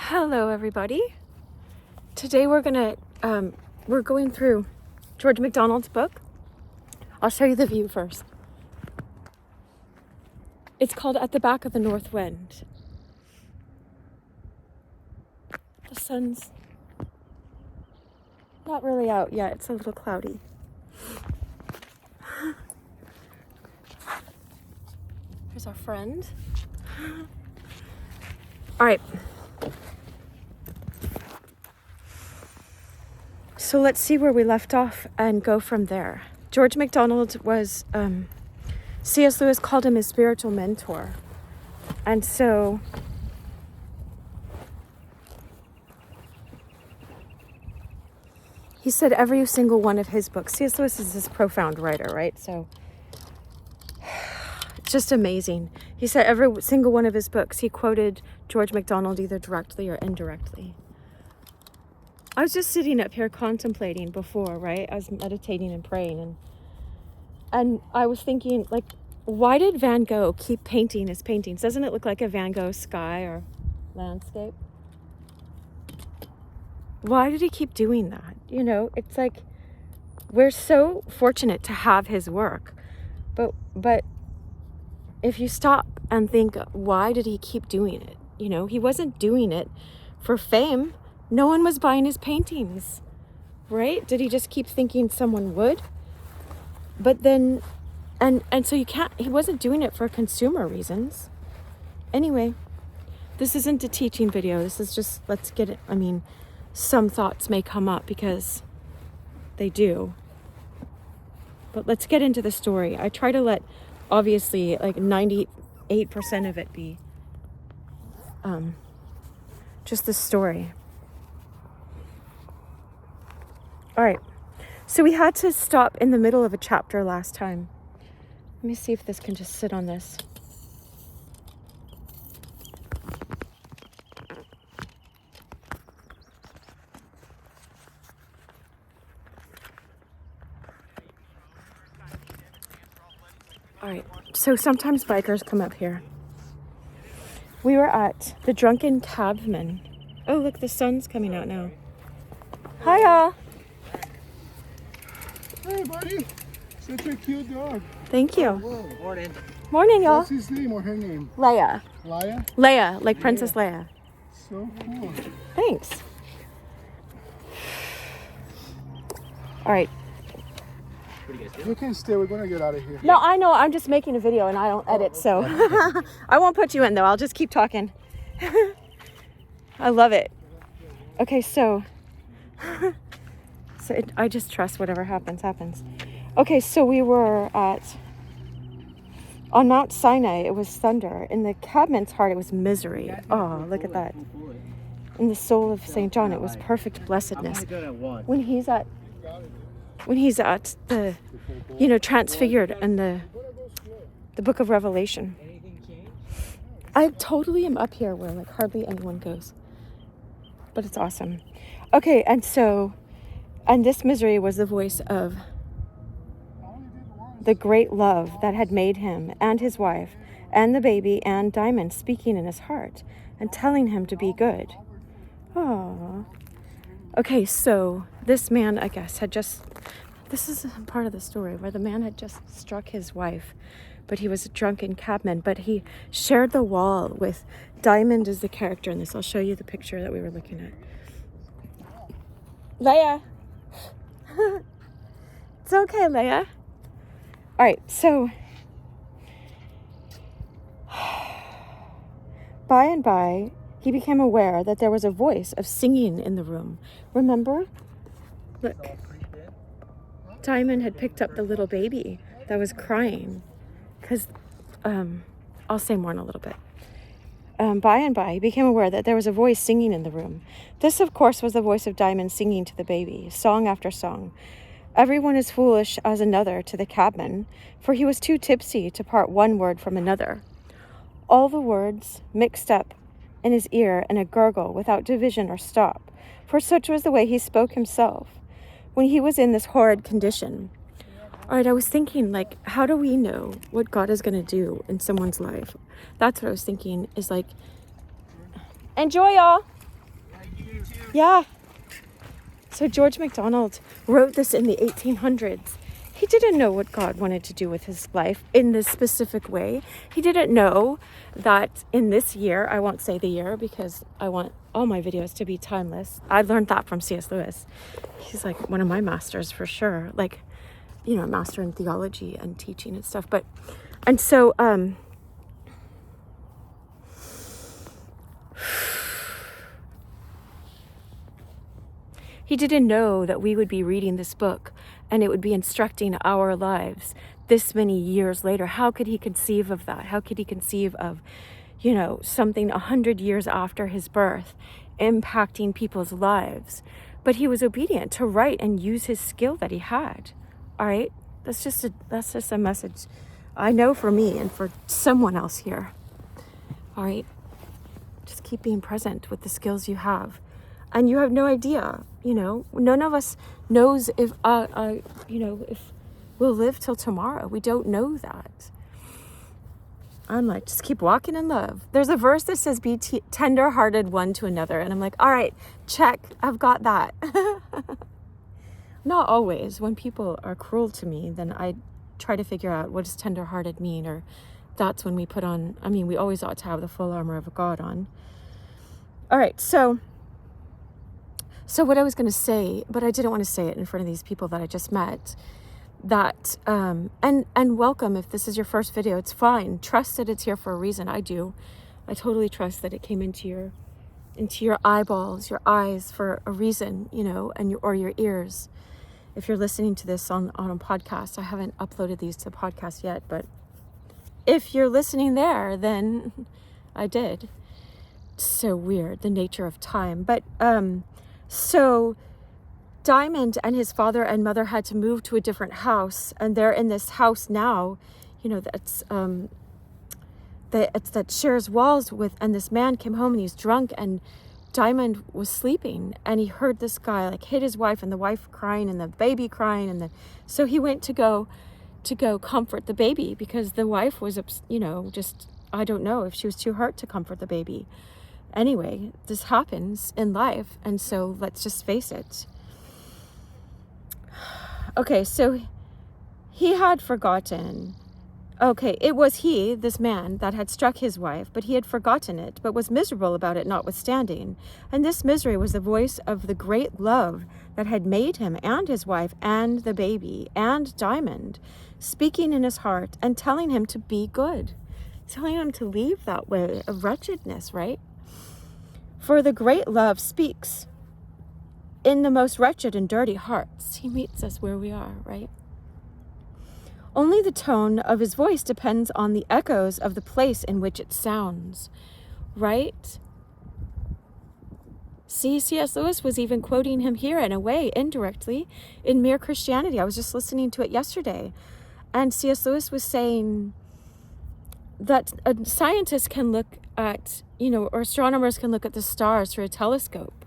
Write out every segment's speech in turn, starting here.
Hello everybody. Today we're going through George MacDonald's book. I'll show you the view first. It's called At the Back of the North Wind. The sun's not really out yet, it's a little cloudy. Here's our friend. All right. So let's see where we left off and go from there. George MacDonald was, C.S. Lewis called him his spiritual mentor. And so he said every single one of his books, C.S. Lewis is this profound writer, right? So it's just amazing. He said every single one of his books, he quoted George MacDonald either directly or indirectly. I was just sitting up here contemplating before, right? I was meditating and praying, and I was thinking, like, why did Van Gogh keep painting his paintings? Doesn't it look like a Van Gogh sky or landscape? Why did he keep doing that? You know, it's like we're so fortunate to have his work, but if you stop and think, why did he keep doing it? You know, he wasn't doing it for fame. No one was buying his paintings, right? Did he just keep thinking someone would? But then, and so he wasn't doing it for consumer reasons. Anyway, this isn't a teaching video. This is just, let's get it. I mean, some thoughts may come up because they do. But let's get into the story. I try to let, obviously, like 98% of it be just the story. All right, so we had to stop in the middle of a chapter last time. Let me see if this can just sit on this. All right, so sometimes bikers come up here. We were at the Drunken Cabman. Oh, look, the sun's coming out now. Hi, y'all. Hey, buddy. Such a cute dog. Thank you. Whoa. Morning. Morning, y'all. What's his name or her name? Leia. Leia? Leia, like Princess Leia. So cool. Thanks. All right. What do you guys do? You can stay. We're going to get out of here. No, I know. I'm just making a video and I don't edit, so I won't put you in, though. I'll just keep talking. I love it. Okay, so I just trust whatever happens. Okay, so we were on Mount Sinai. It was thunder. In the cabman's heart, it was misery. Oh, look at that. In the soul of St. John, it was perfect blessedness. When he's at the, transfigured in the book of Revelation. I totally am up here where like hardly anyone goes, but it's awesome. Okay, and this misery was the voice of the great love that had made him and his wife and the baby and Diamond speaking in his heart and telling him to be good. Oh. Okay, so this man, I guess, this is part of the story where the man had just struck his wife, but he was a drunken cabman, but he shared the wall with Diamond as the character in this. I'll show you the picture that we were looking at. Leia. It's okay, Leia. All right, so by and by, he became aware that there was a voice of singing in the room. Remember? Look. Diamond had picked up the little baby that was crying. Because, I'll say more in a little bit. By and by, he became aware that there was a voice singing in the room. This, of course, was the voice of Diamond singing to the baby, song after song. Everyone is foolish as another to the cabman, for he was too tipsy to part one word from another. All the words mixed up in his ear in a gurgle without division or stop, for such was the way he spoke himself when he was in this horrid condition. All right, I was thinking, like, how do we know what God is going to do in someone's life? That's what I was thinking, is like, enjoy, y'all. Yeah. So George MacDonald wrote this in the 1800s. He didn't know what God wanted to do with his life in this specific way. He didn't know that in this year, I won't say the year because I want all my videos to be timeless. I learned that from C.S. Lewis. He's like one of my masters for sure. Like, you know, master in theology and teaching and stuff. And so, he didn't know that we would be reading this book and it would be instructing our lives this many years later. How could he conceive of that? How could he conceive of, you know, something 100 years after his birth impacting people's lives? But he was obedient to write and use his skill that he had. All right? That's just a message I know for me and for someone else here. All right? Just keep being present with the skills you have. And you have no idea, you know, none of us knows if, you know, if we'll live till tomorrow. We don't know that. I'm like, just keep walking in love. There's a verse that says, be tender-hearted one to another. And I'm like, all right, check. I've got that. Not always. When people are cruel to me, then I try to figure out what does tender-hearted mean, or that's when we put on, I mean, we always ought to have the full armor of God on. All right, so what I was going to say, but I didn't want to say it in front of these people that I just met, that, and welcome if this is your first video, it's fine. Trust that it's here for a reason. I do. I totally trust that it came into your eyeballs, your eyes for a reason, you know, or your ears. If you're listening to this on a podcast, I haven't uploaded these to the podcast yet, but if you're listening there, then I did. It's so weird, the nature of time. But, so Diamond and his father and mother had to move to a different house, and they're in this house now, you know, that shares walls with, and this man came home and he's drunk, and Diamond was sleeping, and he heard this guy like hit his wife, and the wife crying and the baby crying, and so he went to go comfort the baby because the wife was, you know, just, I don't know if she was too hurt to comfort the baby. Anyway, this happens in life, and so let's just face it. Okay, so he had forgotten. Okay, it was he, this man, that had struck his wife, but he had forgotten it, but was miserable about it notwithstanding. And this misery was the voice of the great love that had made him and his wife and the baby and Diamond, speaking in his heart and telling him to be good, telling him to leave that way of wretchedness, right? For the great love speaks in the most wretched and dirty hearts. He meets us where we are, right? Only the tone of his voice depends on the echoes of the place in which it sounds, right? See, C.S. Lewis was even quoting him here in a way, indirectly, in Mere Christianity. I was just listening to it yesterday. And C.S. Lewis was saying that a scientist can look at, you know, or astronomers can look at the stars through a telescope.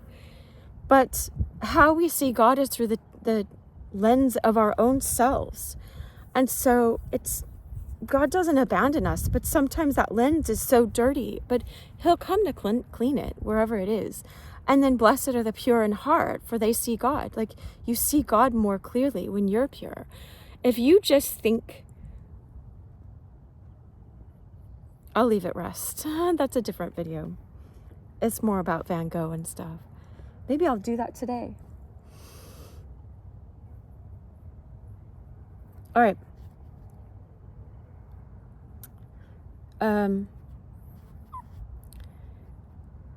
But how we see God is through the lens of our own selves. And so God doesn't abandon us, but sometimes that lens is so dirty, but he'll come to clean it wherever it is. And then blessed are the pure in heart, for they see God. Like, you see God more clearly when you're pure. If you just think, I'll leave it rest. That's a different video. It's more about Van Gogh and stuff. Maybe I'll do that today. All right.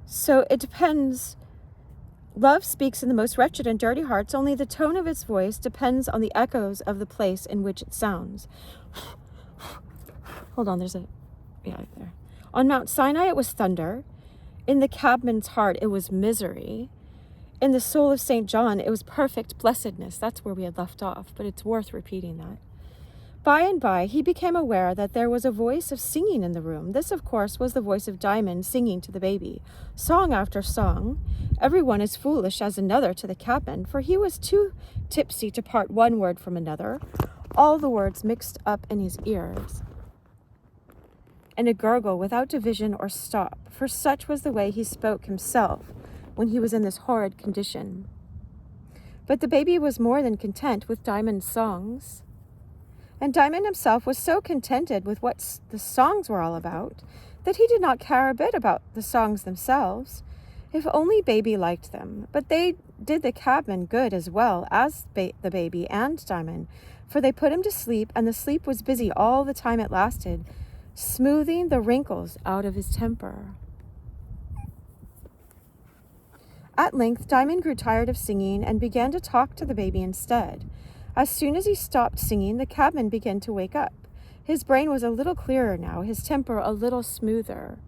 So it depends. Love speaks in the most wretched and dirty hearts. Only the tone of its voice depends on the echoes of the place in which it sounds. Hold on, yeah, there. On Mount Sinai, it was thunder. In the cabman's heart, it was misery. In the soul of St. John, it was perfect blessedness. That's where we had left off, but it's worth repeating that. By and by, he became aware that there was a voice of singing in the room. This, of course, was the voice of Diamond singing to the baby. Song after song. Every one as foolish as another to the cabman, for he was too tipsy to part one word from another. All the words mixed up in his ears, and a gurgle without division or stop, for such was the way he spoke himself, when he was in this horrid condition. But the baby was more than content with Diamond's songs. And Diamond himself was so contented with what the songs were all about that he did not care a bit about the songs themselves, if only baby liked them. But they did the cabman good as well as the baby and Diamond, for they put him to sleep, and the sleep was busy all the time it lasted, smoothing the wrinkles out of his temper. At length, Diamond grew tired of singing and began to talk to the baby instead. As soon as he stopped singing, the cabman began to wake up. His brain was a little clearer now, his temper a little smoother,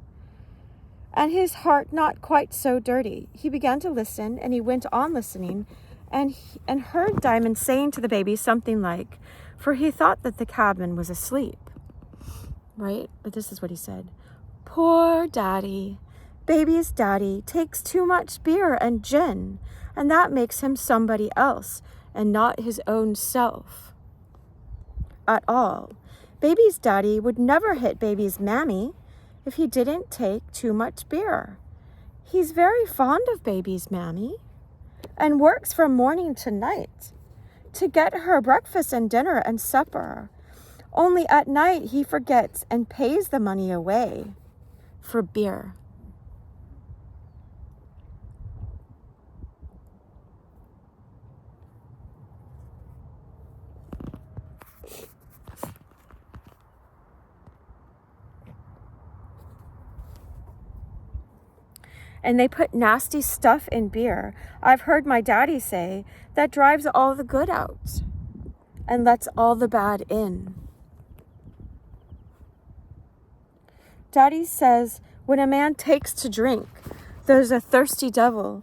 and his heart not quite so dirty. He began to listen, and he went on listening, and heard Diamond saying to the baby something like, for he thought that the cabman was asleep, right? But this is what he said. Poor daddy. Baby's daddy takes too much beer and gin, and that makes him somebody else and not his own self at all. Baby's daddy would never hit baby's mammy if he didn't take too much beer. He's very fond of baby's mammy and works from morning to night to get her breakfast and dinner and supper. Only at night he forgets and pays the money away for beer. And they put nasty stuff in beer. I've heard my daddy say that drives all the good out and lets all the bad in. Daddy says when a man takes to drink, there's a thirsty devil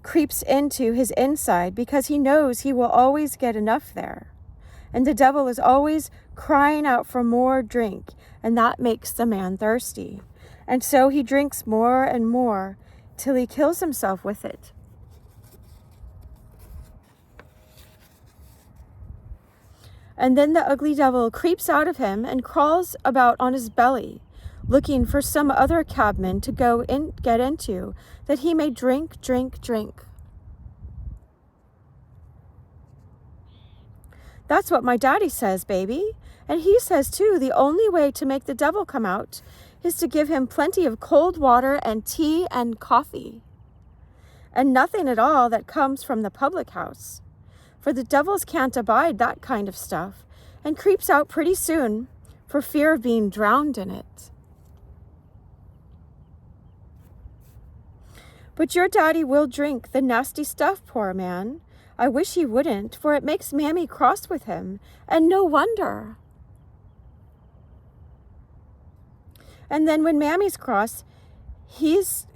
creeps into his inside because he knows he will always get enough there. And the devil is always crying out for more drink, and that makes the man thirsty. And so he drinks more and more till he kills himself with it. And then the ugly devil creeps out of him and crawls about on his belly, looking for some other cabman to get into, that he may drink. That's what my daddy says, baby. And he says, too, the only way to make the devil come out is to give him plenty of cold water and tea and coffee, and nothing at all that comes from the public house. For the devils can't abide that kind of stuff, and creeps out pretty soon for fear of being drowned in it. But your daddy will drink the nasty stuff, poor man. I wish he wouldn't, for it makes Mammy cross with him, and no wonder. And then when Mammy's cross, he's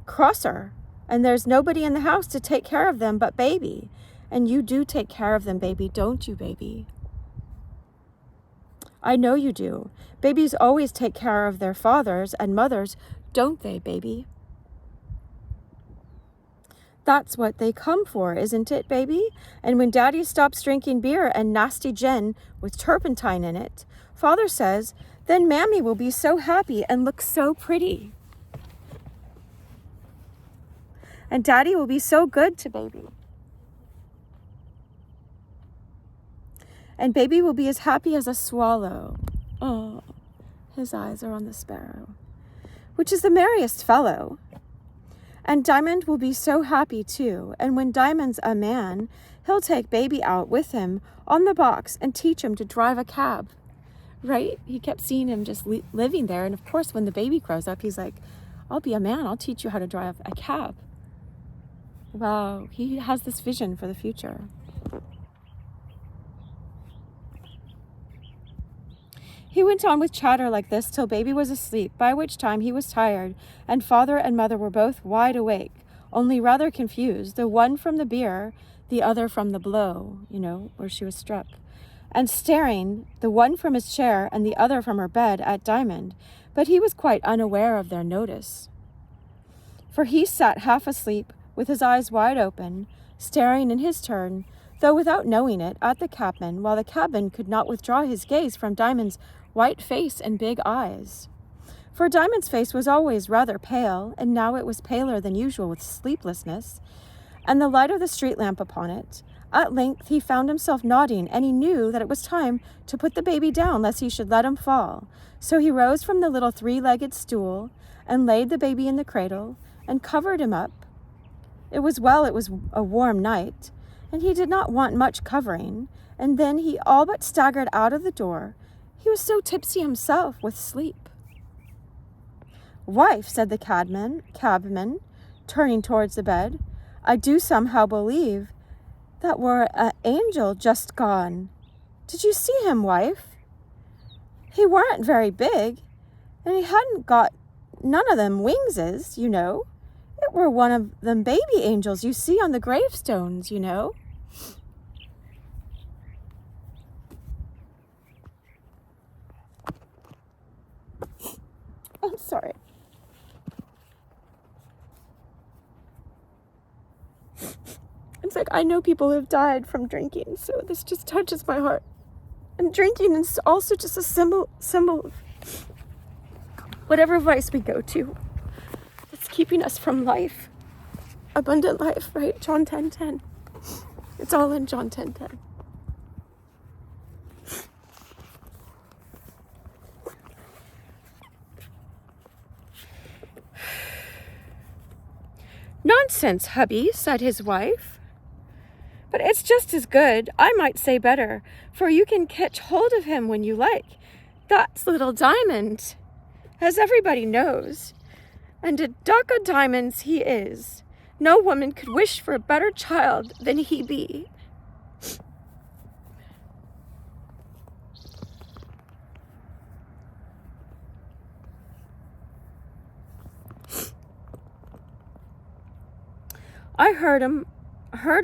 crosser, and there's nobody in the house to take care of them but baby. And you do take care of them, baby, don't you, baby? I know you do. Babies always take care of their fathers and mothers, don't they, baby? That's what they come for, isn't it, baby? And when Daddy stops drinking beer and nasty gin with turpentine in it, Father says, then Mammy will be so happy and look so pretty. And Daddy will be so good to baby. And baby will be as happy as a swallow. Oh, his eyes are on the sparrow, which is the merriest fellow. And Diamond will be so happy too. And when Diamond's a man, he'll take baby out with him on the box and teach him to drive a cab. Right? He kept seeing him just living there. And of course, when the baby grows up, he's like, I'll be a man. I'll teach you how to drive a cab. Wow. He has this vision for the future. He went on with chatter like this till baby was asleep, by which time he was tired, and father and mother were both wide awake, only rather confused, the one from the beer, the other from the blow, where she was struck, and staring, the one from his chair and the other from her bed, at Diamond, but he was quite unaware of their notice. For he sat half asleep, with his eyes wide open, staring in his turn, though without knowing it, at the cabman, while the cabman could not withdraw his gaze from Diamond's white face and big eyes. For Diamond's face was always rather pale, and now it was paler than usual with sleeplessness, and the light of the street lamp upon it. At length he found himself nodding, and he knew that it was time to put the baby down lest he should let him fall. So he rose from the little 3-legged stool and laid the baby in the cradle and covered him up. It was a warm night, and he did not want much covering, and then he all but staggered out of the door. He was so tipsy himself with sleep. "Wife," said the cabman, turning towards the bed, "I do somehow believe that were an angel just gone. Did you see him, wife? He weren't very big, and he hadn't got none of them wingses, you know. It were one of them baby angels you see on the gravestones, you know." I'm sorry. It's like I know people who have died from drinking, so this just touches my heart. And drinking is also just a symbol of whatever vice we go to. It's keeping us from life, abundant life, right? John 10:10. It's all in John 10:10. "Nonsense, hubby," said his wife. "But it's just as good, I might say better, for you can catch hold of him when you like. That's little Diamond, as everybody knows. And a duck o' diamonds he is. No woman could wish for a better child than he be." "I heard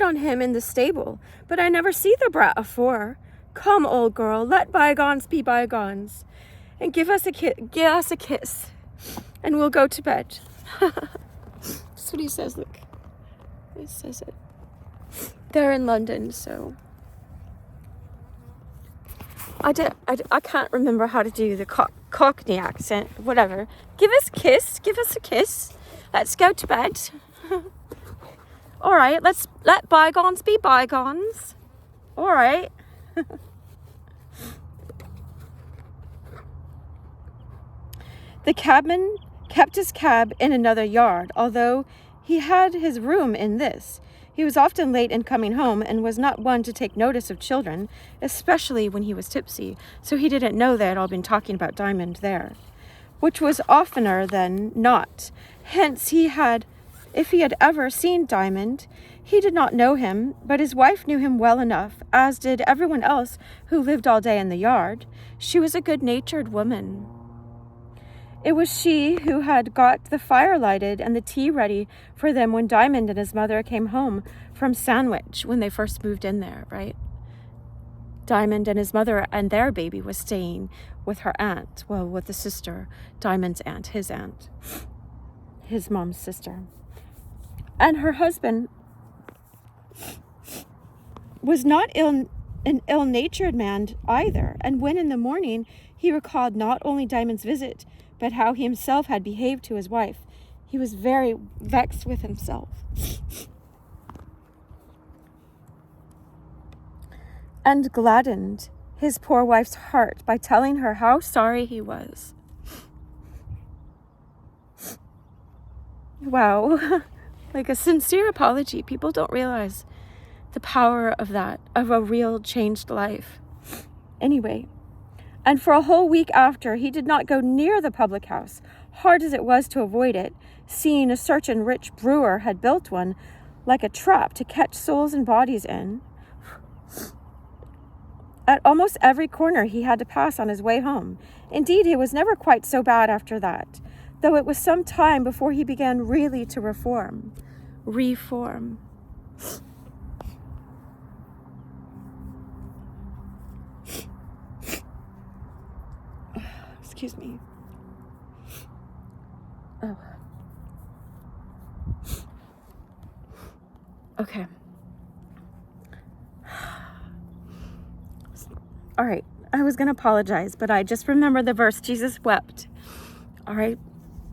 on him in the stable, but I never see the brat afore. Come, old girl, let bygones be bygones, and give us a kiss, and we'll go to bed." That's what he says. Look, it says it. They're in London, so I can't remember how to do the Cockney accent. Whatever. Give us a kiss. Let's go to bed. All right, let bygones be bygones. All right. The cabman kept his cab in another yard, although he had his room in this. He was often late in coming home and was not one to take notice of children, especially when he was tipsy, so he didn't know they had all been talking about Diamond there, which was oftener than not. Hence if he had ever seen Diamond, he did not know him, but his wife knew him well enough, as did everyone else who lived all day in the yard. She was a good-natured woman. It was she who had got the fire lighted and the tea ready for them when Diamond and his mother came home from Sandwich when they first moved in there, right? Diamond and his mother and their baby was staying with her aunt, well, with the sister, Diamond's aunt, his mom's sister. And her husband was not an ill-natured man either, and when in the morning he recalled not only Diamond's visit, but how he himself had behaved to his wife, he was very vexed with himself. And gladdened his poor wife's heart by telling her how sorry he was. Wow. Like a sincere apology. People don't realize the power of that, of a real changed life. Anyway, and for a whole week after, he did not go near the public house, hard as it was to avoid it, seeing a certain rich brewer had built one like a trap to catch souls and bodies in. At almost every corner he had to pass on his way home. Indeed, he was never quite so bad after that, though it was some time before he began really to reform. Excuse me. Oh. Okay. All right. I was going to apologize, but I just remember the verse, Jesus wept. All right.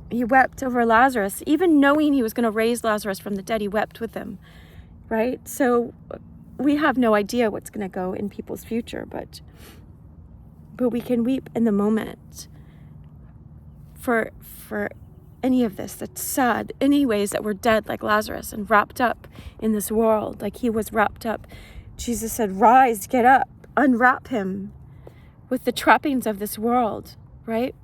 He wept over Lazarus, even knowing he was going to raise Lazarus from the dead. He wept with him, right? So we have no idea what's going to go in people's future, but we can weep in the moment for any of this that's sad, any ways that we're dead like Lazarus and wrapped up in this world like he was wrapped up. Jesus said, rise, get up, unwrap him with the trappings of this world, right?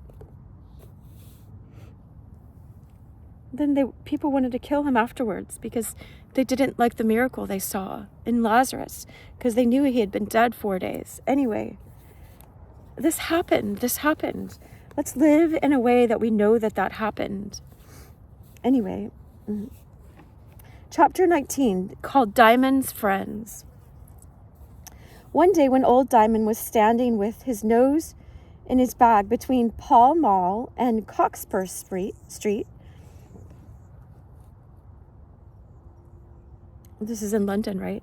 Then people wanted to kill him afterwards because they didn't like the miracle they saw in Lazarus because they knew he had been dead 4 days. Anyway, this happened. Let's live in a way that we know that happened. Anyway, chapter 19, called Diamond's Friends. One day when old Diamond was standing with his nose in his bag between Pall Mall and Cockspur Street, this is in London, right?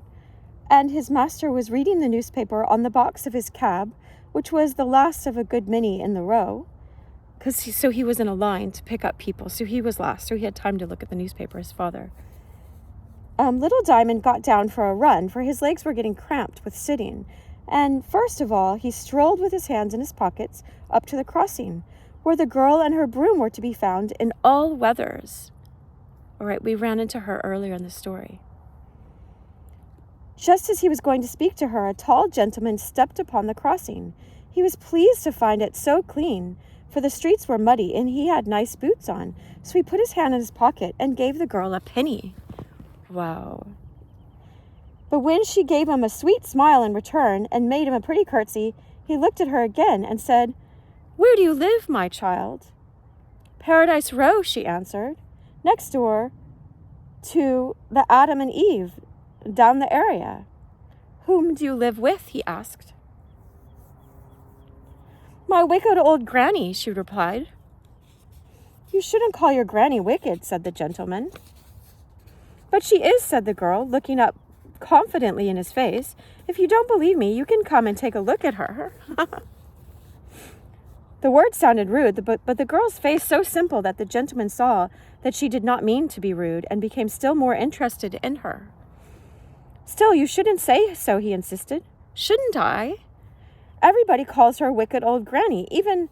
And his master was reading the newspaper on the box of his cab, which was the last of a good many in the row, so he was in a line to pick up people. So he was last, so he had time to look at the newspaper, his father. Little Diamond got down for a run, for his legs were getting cramped with sitting. And first of all, he strolled with his hands in his pockets up to the crossing, where the girl and her broom were to be found in all weathers. All right, we ran into her earlier in the story. Just as he was going to speak to her, a tall gentleman stepped upon the crossing. He was pleased to find it so clean, for the streets were muddy and he had nice boots on. So he put his hand in his pocket and gave the girl a penny. Wow. But when she gave him a sweet smile in return and made him a pretty curtsy, he looked at her again and said, "Where do you live, my child?" "Paradise Row," she answered, "next door to the Adam and Eve, down the area." "Whom do you live with?" he asked. "My wicked old granny," she replied. "You shouldn't call your granny wicked," said the gentleman. "But she is," said the girl, looking up confidently in his face. "If you don't believe me, you can come and take a look at her." The word sounded rude, but the girl's face so simple that the gentleman saw that she did not mean to be rude and became still more interested in her. "Still, you shouldn't say so," he insisted. "Shouldn't I? Everybody calls her wicked old granny, even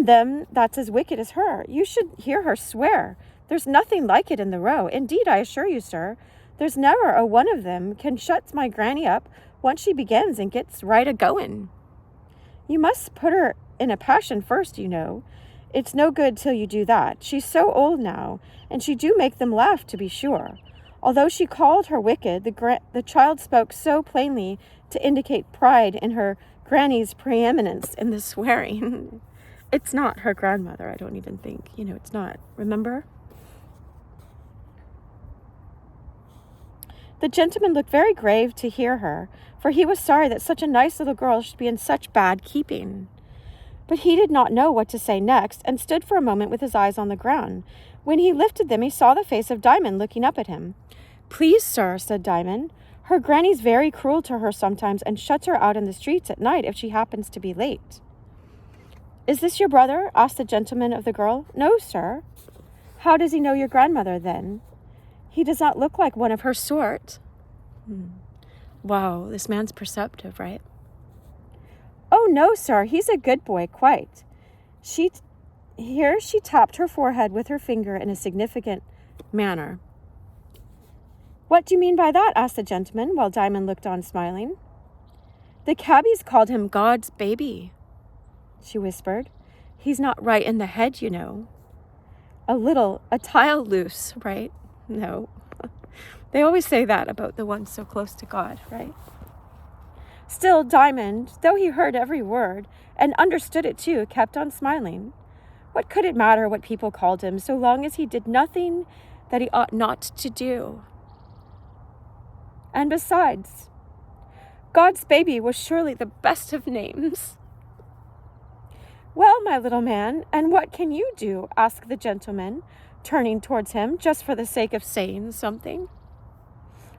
them that's as wicked as her. You should hear her swear. There's nothing like it in the row. Indeed, I assure you, sir, there's never a one of them can shut my granny up once she begins and gets right a-going. You must put her in a passion first, you know. It's no good till you do that. She's so old now, and she do make them laugh, to be sure." Although she called her wicked, the child spoke so plainly to indicate pride in her granny's preeminence in the swearing. It's not her grandmother, I don't even think. It's not. Remember? The gentleman looked very grave to hear her, for he was sorry that such a nice little girl should be in such bad keeping. But he did not know what to say next, and stood for a moment with his eyes on the ground. When he lifted them, he saw the face of Diamond looking up at him. "Please, sir," said Diamond, "her granny's very cruel to her sometimes and shuts her out in the streets at night if she happens to be late." "Is this your brother?" asked the gentleman of the girl. "No, sir." "How does he know your grandmother, then?" "He does not look like one of her sort." Wow, this man's perceptive, right? "Oh, no, sir, he's a good boy, quite." Here she tapped her forehead with her finger in a significant manner. "What do you mean by that?" asked the gentleman, while Diamond looked on smiling. "The cabbies called him God's baby," she whispered. "He's not right in the head, you know. A tile loose, right? No." They always say that about the ones so close to God, right? Still, Diamond, though he heard every word and understood it too, kept on smiling. What could it matter what people called him, so long as he did nothing that he ought not to do? And besides, God's baby was surely the best of names. "Well, my little man, and what can you do?" asked the gentleman, turning towards him just for the sake of saying something.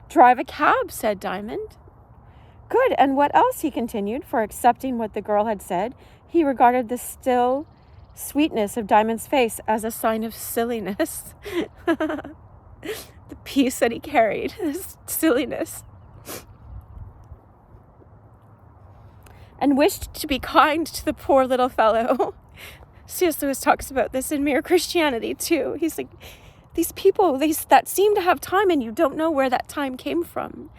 "Drive a cab," said Diamond. "Good, and what else?" he continued, for accepting what the girl had said, he regarded the still sweetness of Diamond's face as a sign of silliness. The peace that he carried, his silliness. And wished to be kind to the poor little fellow. C.S. Lewis talks about this in Mere Christianity too. He's like, these people that seem to have time and you don't know where that time came from.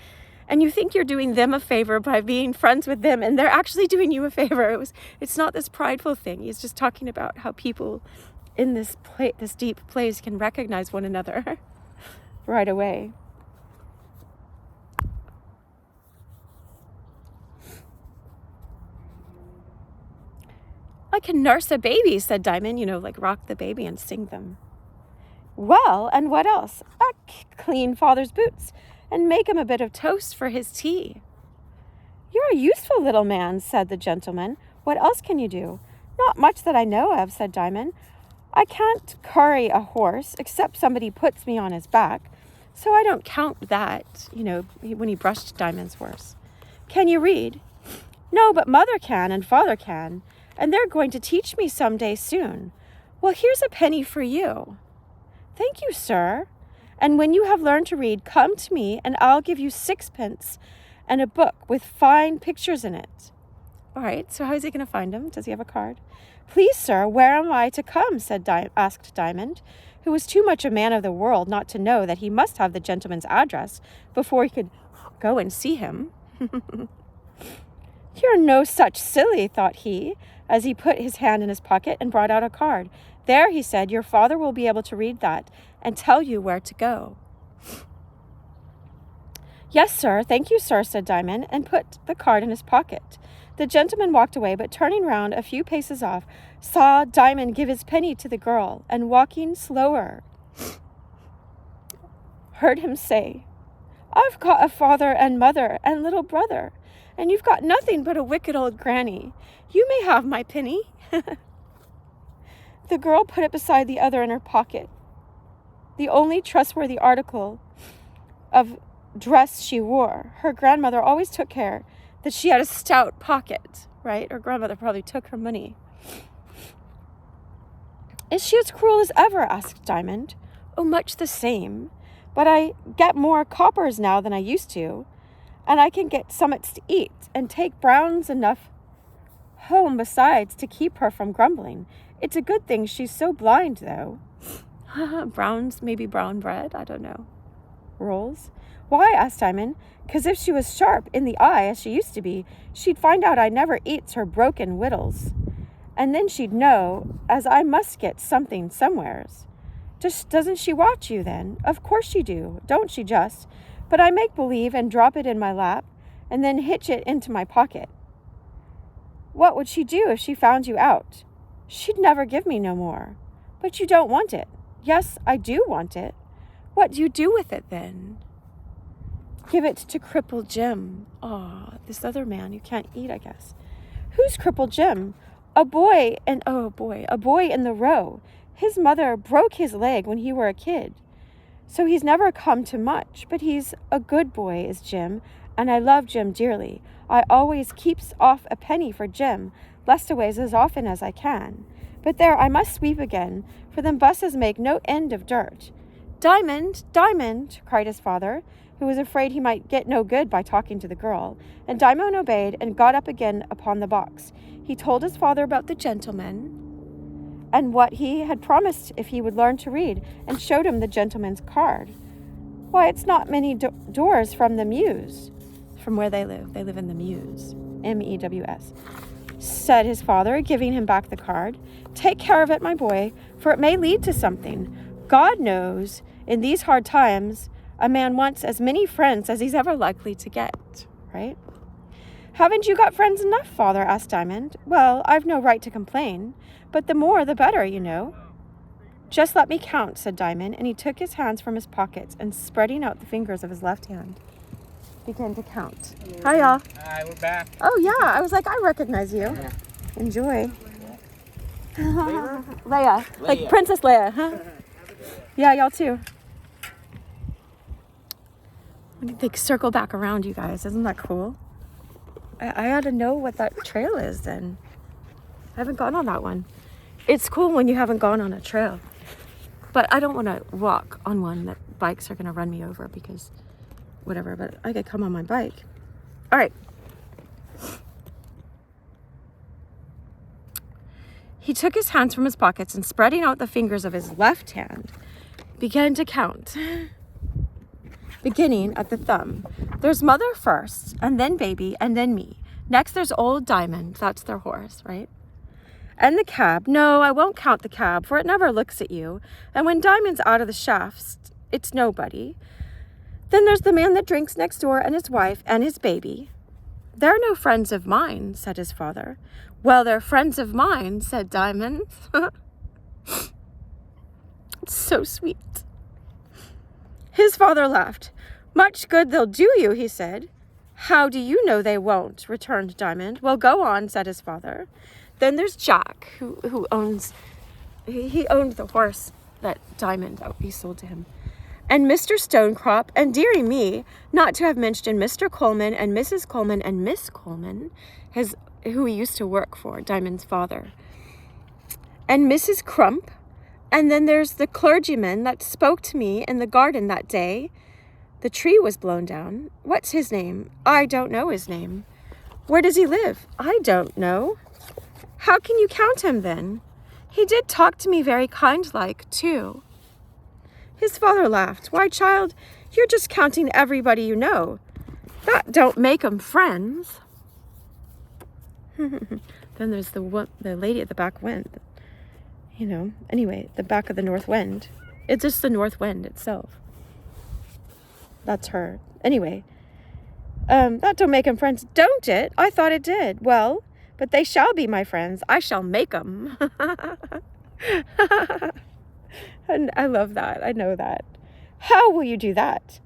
And you think you're doing them a favor by being friends with them, and they're actually doing you a favor. It's not this prideful thing. He's just talking about how people in this deep place can recognize one another right away. I can nurse a baby, said Diamond, like rock the baby and sing them. Well, and what else? I clean father's boots and make him a bit of toast for his tea. You're a useful little man, said the gentleman. What else can you do? Not much that I know of, said Diamond. I can't curry a horse except somebody puts me on his back, so I don't count that, when he brushed Diamond's horse. Can you read? No, but mother can and father can, and they're going to teach me some day soon. Well, here's a penny for you. Thank you, sir. And when you have learned to read, come to me and I'll give you 6pence and a book with fine pictures in it. All right, so how is he going to find him? Does he have a card? Please, sir, where am I to come? Asked Diamond, who was too much a man of the world not to know that he must have the gentleman's address before he could go and see him. You're no such silly, thought he, as he put his hand in his pocket and brought out a card. There, he said, your father will be able to read that and tell you where to go. Yes, sir. Thank you, sir, said Diamond, and put the card in his pocket. The gentleman walked away, but turning round a few paces off, saw Diamond give his penny to the girl, and walking slower, heard him say, I've got a father and mother and little brother, and you've got nothing but a wicked old granny. You may have my penny. The girl put it beside the other in her pocket, the only trustworthy article of dress she wore. Her grandmother always took care that she had a stout pocket, right? Her grandmother probably took her money. Is she as cruel as ever? Asked Diamond. Oh, much the same. But I get more coppers now than I used to, and I can get summats to eat and take Browns enough home besides to keep her from grumbling. It's a good thing she's so blind, though. Browns, maybe brown bread, I don't know. Rolls? Why? Asked Diamond. 'Cause if she was sharp in the eye, as she used to be, she'd find out I never eats her broken wittles. And then she'd know, as I must get something somewheres. Doesn't she watch you, then? Of course you do, don't she just? But I make believe and drop it in my lap, and then hitch it into my pocket. What would she do if she found you out? She'd never give me no more. But you don't want it. Yes, I do want it. What do you do with it, then? Give it to Crippled Jim. Aw, this other man you can't eat, I guess. Who's Crippled Jim? A boy in the row. His mother broke his leg when he were a kid. So he's never come to much, but he's a good boy, is Jim, and I love Jim dearly. I always keeps off a penny for Jim, leastways as often as I can. But there, I must sweep again, for them buses make no end of dirt. Diamond, Diamond, cried his father, who was afraid he might get no good by talking to the girl, and Diamond obeyed and got up again upon the box. He told his father about the gentleman and what he had promised if he would learn to read, and showed him the gentleman's card. Why, it's not many doors from the Mews. From where they live. They live in the Mews. M-E-W-S. Said his father, giving him back the card. Take care of it, my boy, for it may lead to something. God knows, in these hard times, a man wants as many friends as he's ever likely to get, right? Haven't you got friends enough, father? Asked Diamond. Well, I've no right to complain, but the more the better, you know. Just let me count, said Diamond, and he took his hands from his pockets and, spreading out the fingers of his left hand, began to count. Hi, y'all. Hi, we're back. Oh, yeah. I was like, I recognize you. Yeah. Enjoy. Leia? Leia. Like Leia. Princess Leia, huh? Yeah, y'all too. They circle back around, you guys. Isn't that cool? I ought to know what that trail is then. I haven't gone on that one. It's cool when you haven't gone on a trail. But I don't want to walk on one that bikes are going to run me over because whatever, but I could come on my bike. All right. He took his hands from his pockets and spreading out the fingers of his left hand, began to count, beginning at the thumb. There's mother first, and then baby, and then me. Next there's old Diamond, that's their horse, right? And the cab. No, I won't count the cab, for it never looks at you. And when Diamond's out of the shafts, it's nobody. Then there's the man that drinks next door, and his wife, and his baby. They're no friends of mine, said his father. Well, they're friends of mine, said Diamond. It's so sweet. His father laughed. Much good they'll do you, he said. How do you know they won't? Returned Diamond. Well, go on, said his father. Then there's Jack, who owns, he owned the horse that Diamond, he sold to him. And Mr. Stonecrop, and dearie me, not to have mentioned Mr. Coleman and Mrs. Coleman and Miss Coleman, who he used to work for, Diamond's father. And Mrs. Crump, and then there's the clergyman that spoke to me in the garden that day. The tree was blown down. What's his name? I don't know his name. Where does he live? I don't know. How can you count him then? He did talk to me very kind-like, too. His father laughed. Why, child, you're just counting everybody you know. That don't make 'em friends. Then there's the lady at the back wind. You know, anyway, the back of the north wind. It's just the north wind itself. That's her. Anyway, that don't make 'em friends. Don't it? I thought it did. Well, but they shall be my friends. I shall make 'em. And I love that. I know that. How will you do that?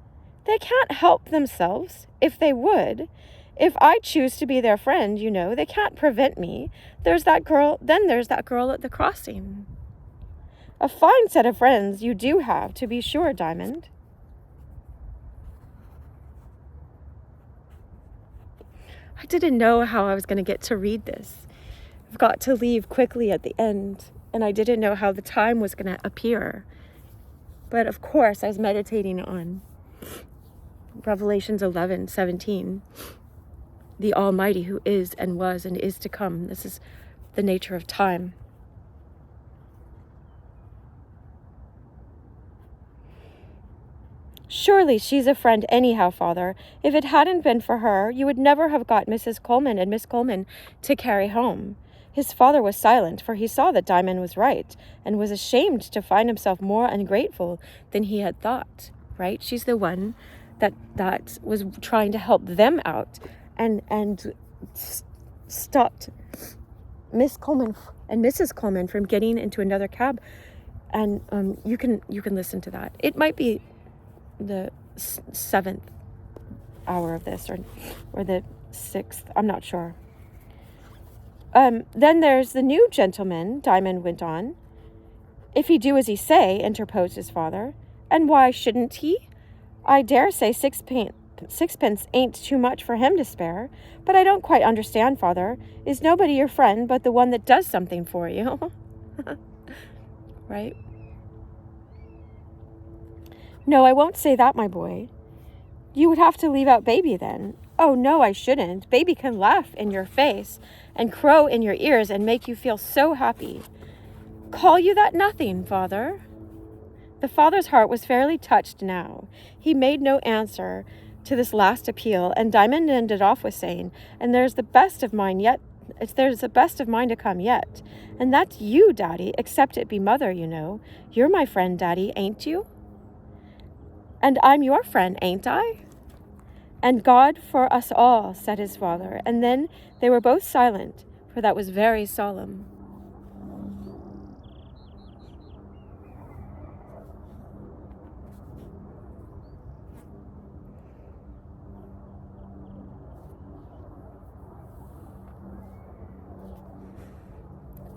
They can't help themselves. If they would. If I choose to be their friend, you know, they can't prevent me. There's that girl, then there's that girl at the crossing. A fine set of friends you do have, to be sure, Diamond. I didn't know how I was going to get to read this. I've got to leave quickly at the end, and I didn't know how the time was going to appear. But of course, I was meditating on Revelations 11:17. The Almighty who is and was and is to come. This is the nature of time. Surely she's a friend anyhow, Father. If it hadn't been for her, you would never have got Mrs. Coleman and Miss Coleman to carry home. His father was silent, for he saw that Diamond was right, and was ashamed to find himself more ungrateful than he had thought, right? She's the one that was trying to help them out, and stopped Miss Coleman and Mrs. Coleman from getting into another cab. And you can listen to that. It might be the 7th hour of this, or the 6th. I'm not sure. Then there's the new gentleman, Diamond went on. If he do as he say, interposed his father. And why shouldn't he? I dare say sixpence ain't too much for him to spare. But I don't quite understand, Father. Is nobody your friend but the one that does something for you? Right? No, I won't say that, my boy. You would have to leave out baby then. Oh, no, I shouldn't. Baby can laugh in your face and crow in your ears and make you feel so happy. Call you that nothing, Father? The father's heart was fairly touched now. He made no answer to this last appeal, and Diamond ended off with saying, and there's the best of mine to come yet. And that's you, Daddy, except it be Mother, you know. You're my friend, Daddy, ain't you? And I'm your friend, ain't I? And God for us all, said his father. And then they were both silent, for that was very solemn.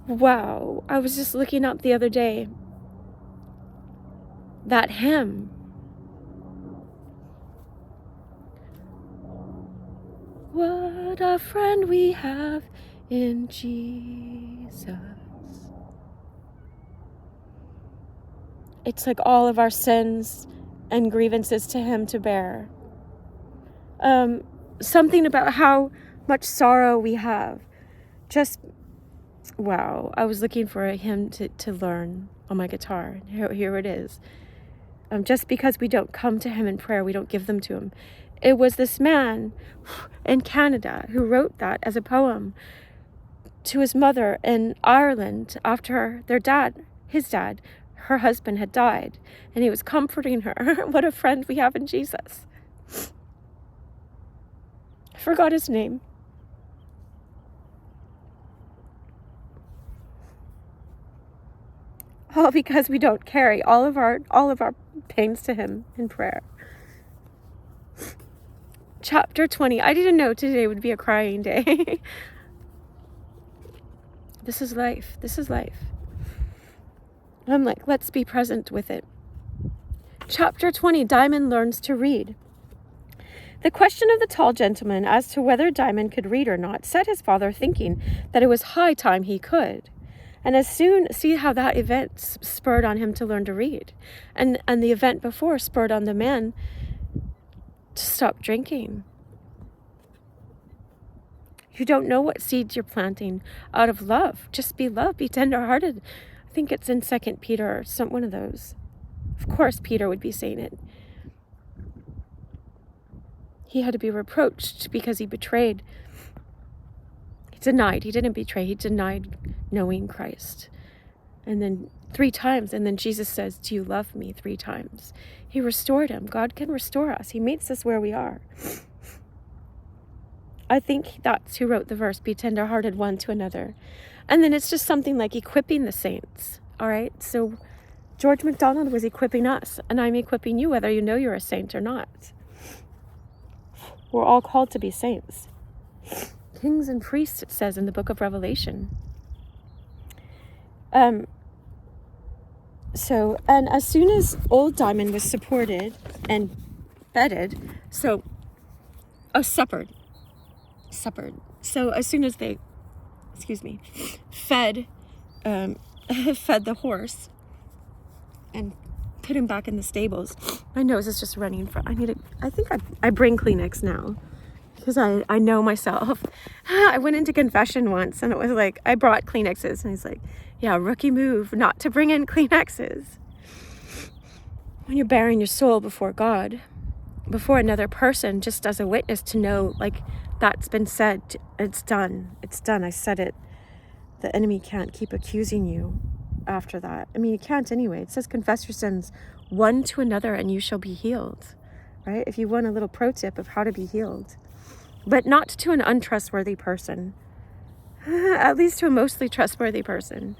Wow, I was just looking up the other day. That hymn. What a friend we have in Jesus. It's like all of our sins and grievances to him to bear. Something about how much sorrow we have. Just, wow. I was looking for a hymn to learn on my guitar. Here it is. Just because we don't come to him in prayer, we don't give them to him. It was this man in Canada who wrote that as a poem to his mother in Ireland after his dad, her husband, had died. And he was comforting her. What a friend we have in Jesus. I forgot his name. All because we don't carry all of our pains to him in prayer. Chapter 20. I didn't know today would be a crying day. This is life. This is life. I'm like, let's be present with it. Chapter 20. Diamond learns to read. The question of the tall gentleman as to whether Diamond could read or not set his father thinking that it was high time he could. And see how that event spurred on him to learn to read. And the event before spurred on the man to stop drinking. You don't know what seeds you're planting out of love. Just be love, be tenderhearted. I think it's in 2 Peter or one of those. Of course, Peter would be saying it. He had to be reproached because he betrayed. He didn't betray, he denied knowing Christ. And then 3 times, and then Jesus says, do you love me? 3 times. He restored him. God can restore us. He meets us where we are. I think that's who wrote the verse, be tenderhearted one to another. And then it's just something like equipping the saints. All right. So George MacDonald was equipping us, and I'm equipping you, whether you know you're a saint or not. We're all called to be saints. Kings and priests, it says in the book of Revelation. And as soon as old Diamond was supported and bedded, suppered. So as soon as they, fed the horse and put him back in the stables. My nose is just running. I think I bring Kleenex now. Because I know myself. I went into confession once and it was like, I brought Kleenexes. And he's like, yeah, rookie move not to bring in Kleenexes. When you're bearing your soul before God, before another person, just as a witness to know, like, that's been said, it's done. It's done. I said it. The enemy can't keep accusing you after that. I mean, you can't anyway. It says confess your sins one to another and you shall be healed. Right? If you want a little pro tip of how to be healed. But not to an untrustworthy person. At least to a mostly trustworthy person.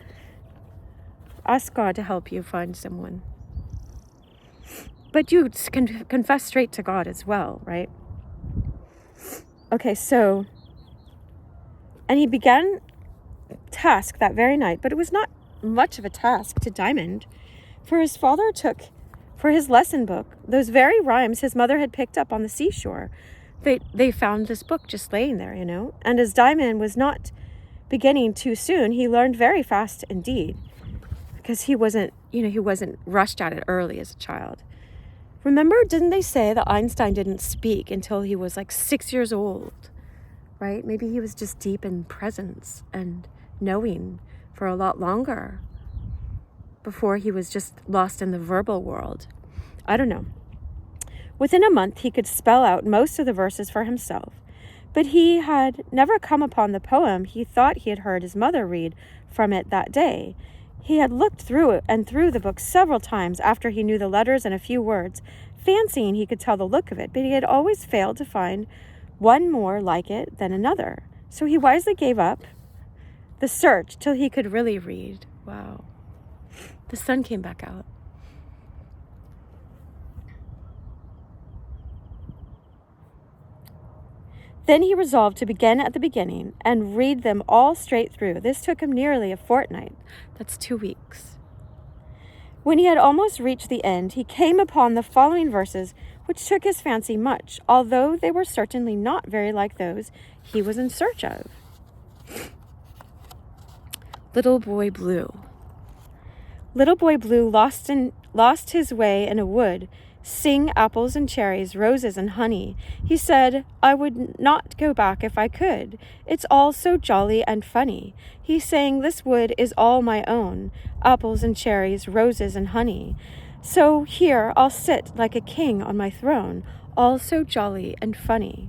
Ask God to help you find someone. But you can confess straight to God as well, right? Okay, so... And he began task that very night, but it was not much of a task to Diamond. For his father took, for his lesson book, those very rhymes his mother had picked up on the seashore. They found this book just laying there, And as Diamond was not beginning too soon, he learned very fast indeed. Because he wasn't rushed at it early as a child. Remember, didn't they say that Einstein didn't speak until he was like 6 years old? Right? Maybe he was just deep in presence and knowing for a lot longer. Before he was just lost in the verbal world. I don't know. Within a month, he could spell out most of the verses for himself, but he had never come upon the poem he thought he had heard his mother read from it that day. He had looked through it and through the book several times after he knew the letters and a few words, fancying he could tell the look of it, but he had always failed to find one more like it than another. So he wisely gave up the search till he could really read. Wow. The sun came back out. Then he resolved to begin at the beginning and read them all straight through. This took him nearly a fortnight. That's 2 weeks. When he had almost reached the end, he came upon the following verses, which took his fancy much, although they were certainly not very like those he was in search of. Little Boy Blue. Little Boy Blue, lost in lost his way in a wood, sing apples and cherries, roses and honey. He said, I would not go back if I could. It's all so jolly and funny. He sang, this wood is all my own, apples and cherries, roses and honey. So here I'll sit like a king on my throne, all so jolly and funny.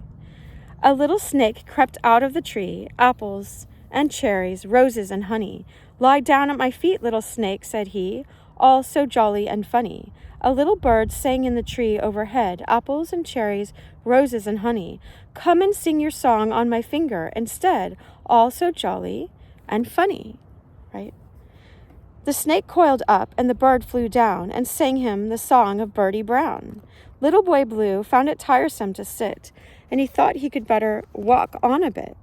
A little snake crept out of the tree, apples and cherries, roses and honey. Lie down at my feet, little snake, said he, all so jolly and funny. A little bird sang in the tree overhead, apples and cherries, roses and honey. Come and sing your song on my finger instead, all so jolly and funny, right? The snake coiled up and the bird flew down and sang him the song of Birdie Brown. Little Boy Blue found it tiresome to sit, and he thought he had better walk on a bit.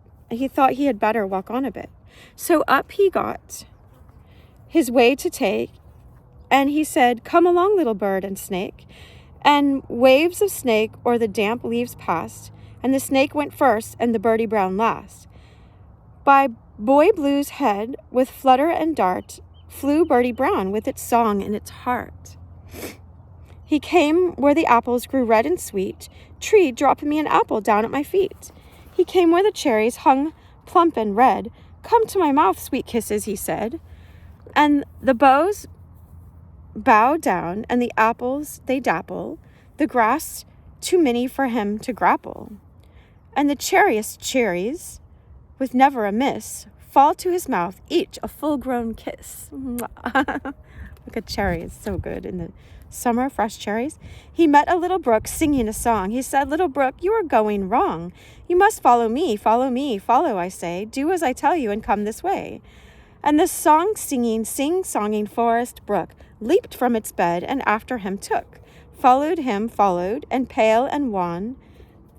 So up he got his way to take, and he said, come along, little bird and snake. And waves of snake o'er the damp leaves passed, and the snake went first and the Birdie Brown last. By Boy Blue's head, with flutter and dart, flew Birdie Brown with its song in its heart. He came where the apples grew red and sweet. Tree, drop me an apple down at my feet. He came where the cherries hung plump and red. Come to my mouth, sweet kisses, he said. And the boughs bow down, and the apples they dapple, the grass too many for him to grapple. And the cheeriest cherries, with never a miss, fall to his mouth, each a full-grown kiss. Look at cherries, so good in the summer, fresh cherries. He met a little brook singing a song. He said, little brook, you are going wrong. You must follow me, follow, I say. Do as I tell you and come this way. And the song-singing, sing-songing forest brook leaped from its bed and after him took. Followed, and pale and wan,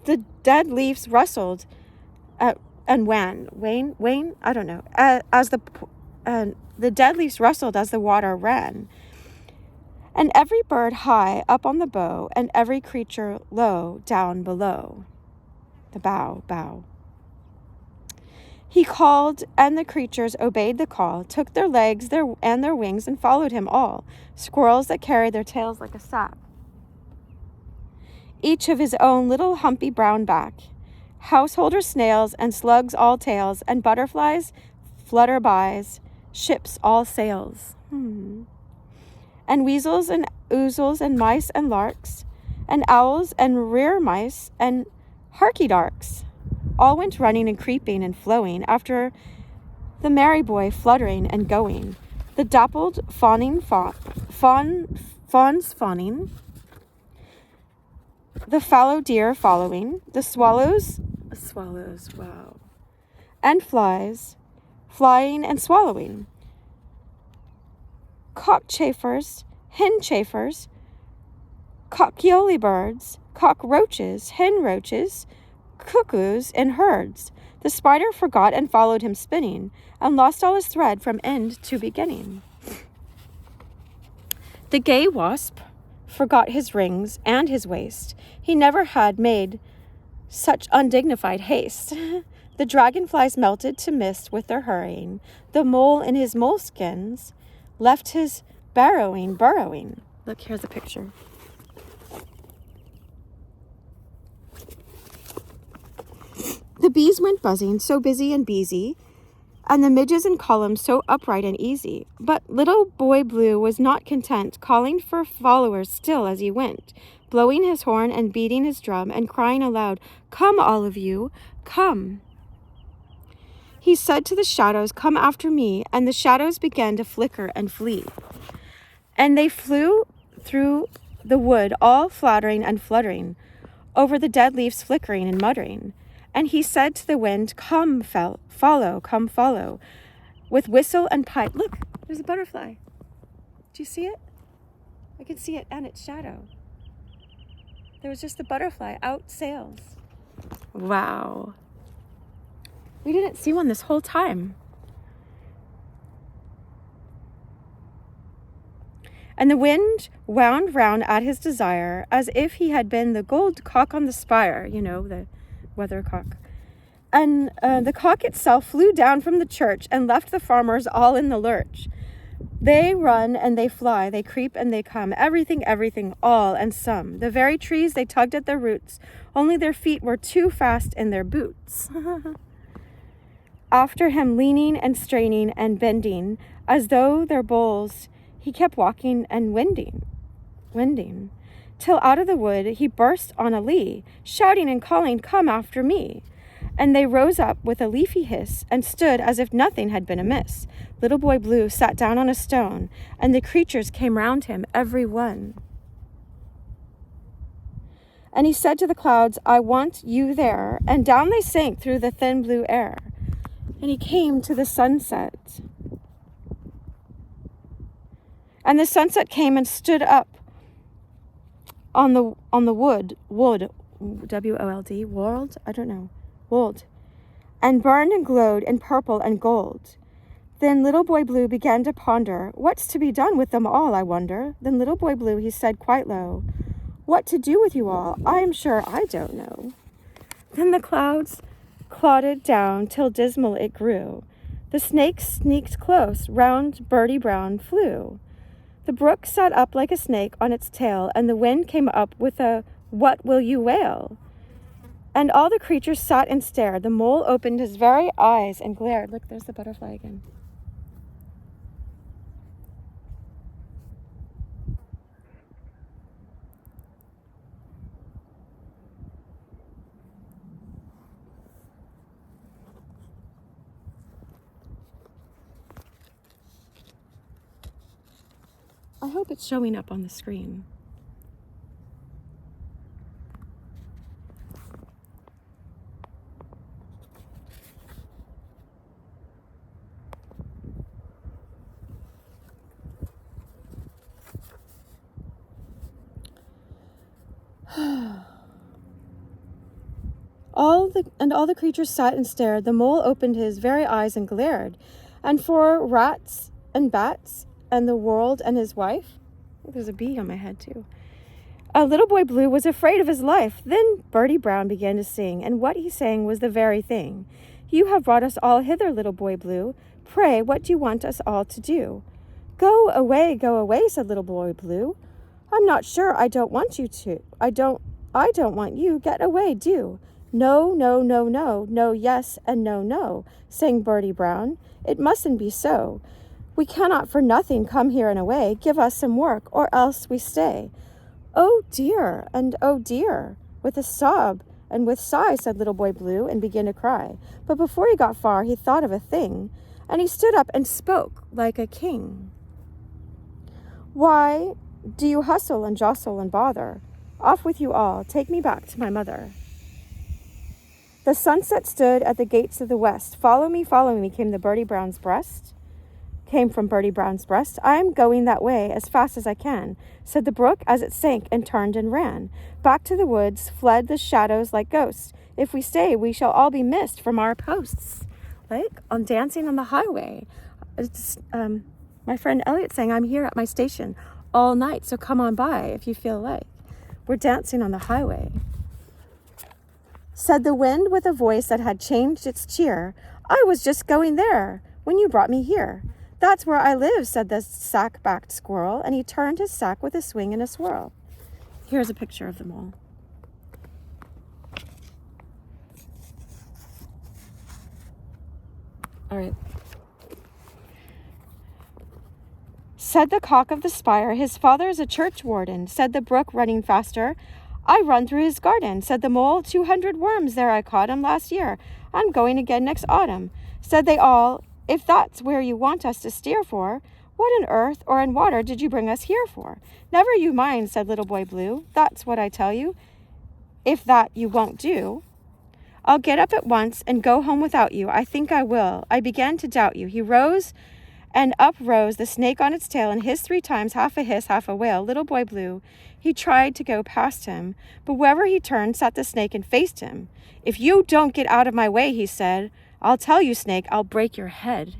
the dead leaves rustled and wane, I don't know, as the dead leaves rustled as the water ran. And every bird high up on the bough, and every creature low down below. The bough. He called, and the creatures obeyed the call, took their legs and their wings, and followed him all. Squirrels that carried their tails like a sack, each of his own little humpy brown back. Householder snails and slugs all tails, and butterflies flutter bys, ships all sails. And weasels and ouzels and mice and larks, and owls and rear mice and harky-darks, all went running and creeping and flowing after the merry boy fluttering and going. The dappled fawns fawning, the fallow deer following, the swallows, wow, and flies flying and swallowing, cockchafers, hen chafers, cockyoli birds, cockroaches, hen roaches, cuckoos in herds. The spider forgot and followed him spinning, and lost all his thread from end to beginning. The gay wasp forgot his rings and his waist. He never had made such undignified haste. The dragonflies melted to mist with their hurrying. The mole in his moleskins left his burrowing. Look, here's a picture. The bees went buzzing, so busy and beesy, and the midges in columns so upright and easy. But little Boy Blue was not content, calling for followers still as he went, blowing his horn and beating his drum and crying aloud, "Come, all of you, come." He said to the shadows, "Come after me," and the shadows began to flicker and flee. And they flew through the wood, all flattering and fluttering, over the dead leaves flickering and muttering. And he said to the wind, "Come, follow, with whistle and pipe." Look, there's a butterfly. Do you see it? I can see it and its shadow. There was just the butterfly out sails. Wow. We didn't see one this whole time. And the wind wound round at his desire, as if he had been the gold cock on the spire, you know, the weathercock. And the cock itself flew down from the church and left the farmers all in the lurch. They run and they fly, they creep and they come, everything, everything, all and some. The very trees they tugged at their roots, only their feet were too fast in their boots. After him leaning and straining and bending, as though their bowls, he kept walking and winding, till out of the wood he burst on a lea, shouting and calling, "Come after me." And they rose up with a leafy hiss and stood as if nothing had been amiss. Little Boy Blue sat down on a stone, and the creatures came round him, every one. And he said to the clouds, "I want you there." And down they sank through the thin blue air. And he came to the sunset. And the sunset came and stood up on the wood, W-O-L-D, world, I don't know, wold, and burned and glowed in purple and gold. Then Little Boy Blue began to ponder, "What's to be done with them all, I wonder?" Then Little Boy Blue, he said quite low, "What to do with you all, I am sure I don't know." Then the clouds clouded down till dismal it grew. The snake sneaked close, round Birdie Brown flew. The brook sat up like a snake on its tail, and the wind came up with a "What will you wail?" And all the creatures sat and stared. The mole opened his very eyes and glared. Look, there's the butterfly again. I hope it's showing up on the screen. All the creatures sat and stared. The mole opened his very eyes and glared. And for rats and bats and the world and his wife, there's a bee on my head too. Little Boy Blue was afraid of his life. Then Birdie Brown began to sing, and what he sang was the very thing. "You have brought us all hither, Little Boy Blue. Pray, what do you want us all to do?" Go away, said Little Boy Blue. "I'm not sure I don't want you to. I don't want you. Get away, do." "No, no, no, no, no, yes, and no, no," sang Birdie Brown. "It mustn't be so. We cannot for nothing come here and away. Give us some work, or else we stay." "Oh dear, and oh dear," with a sob and with sigh, said Little Boy Blue, and began to cry. But before he got far, he thought of a thing, and he stood up and spoke like a king. "Why do you hustle and jostle and bother? Off with you all, take me back to my mother." The sunset stood at the gates of the west. Follow me, came from Birdie Brown's breast. "I am going that way as fast as I can," said the brook as it sank and turned and ran. Back to the woods fled the shadows like ghosts. "If we stay, we shall all be missed from our posts." Like on Dancing on the Highway. It's, my friend Elliot saying, "I'm here at my station all night, so come on by if you feel like." We're dancing on the highway. Said the wind with a voice that had changed its cheer, "I was just going there when you brought me here." "That's where I live," said the sack-backed squirrel, and he turned his sack with a swing and a swirl. Here's a picture of them all. All right. Said the cock of the spire, "His father's a churchwarden." Said the brook, running faster, "I run through his garden." Said the mole, 200 worms there I caught 'em last year. I'm going again next autumn." Said they all, "If that's where you want us to steer for, what on earth or in water did you bring us here for?" "Never you mind," said Little Boy Blue. "That's what I tell you. If that you won't do, I'll get up at once and go home without you. I think I will. I began to doubt you." He rose, and up rose the snake on its tail and hissed 3 times, half a hiss, half a wail. Little Boy Blue, he tried to go past him, but wherever he turned sat the snake and faced him. "If you don't get out of my way," he said, "I'll tell you, snake, I'll break your head."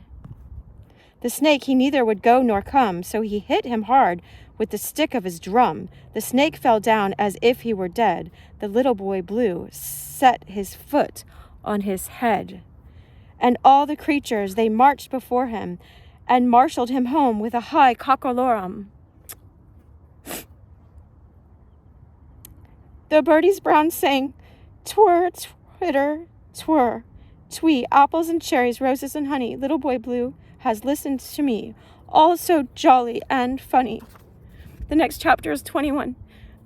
The snake, he neither would go nor come, so he hit him hard with the stick of his drum. The snake fell down as if he were dead. The Little Boy Blue set his foot on his head. And all the creatures, they marched before him, and marshaled him home with a high cockolorum. The birdies brown sang, twir, twitter, twir, twee, apples and cherries, roses and honey. Little boy blue has listened to me, all so jolly and funny. The next chapter is 21.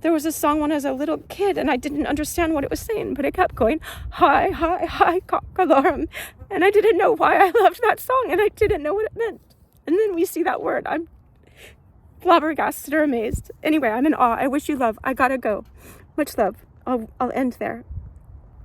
There was a song when I was a little kid, and I didn't understand what it was saying, but it kept going, hi, hi, hi, cockalorum. And I didn't know why I loved that song, and I didn't know what it meant. And then we see that word. I'm flabbergasted or amazed. Anyway, I'm in awe. I wish you love. I gotta go. Much love. I'll end there.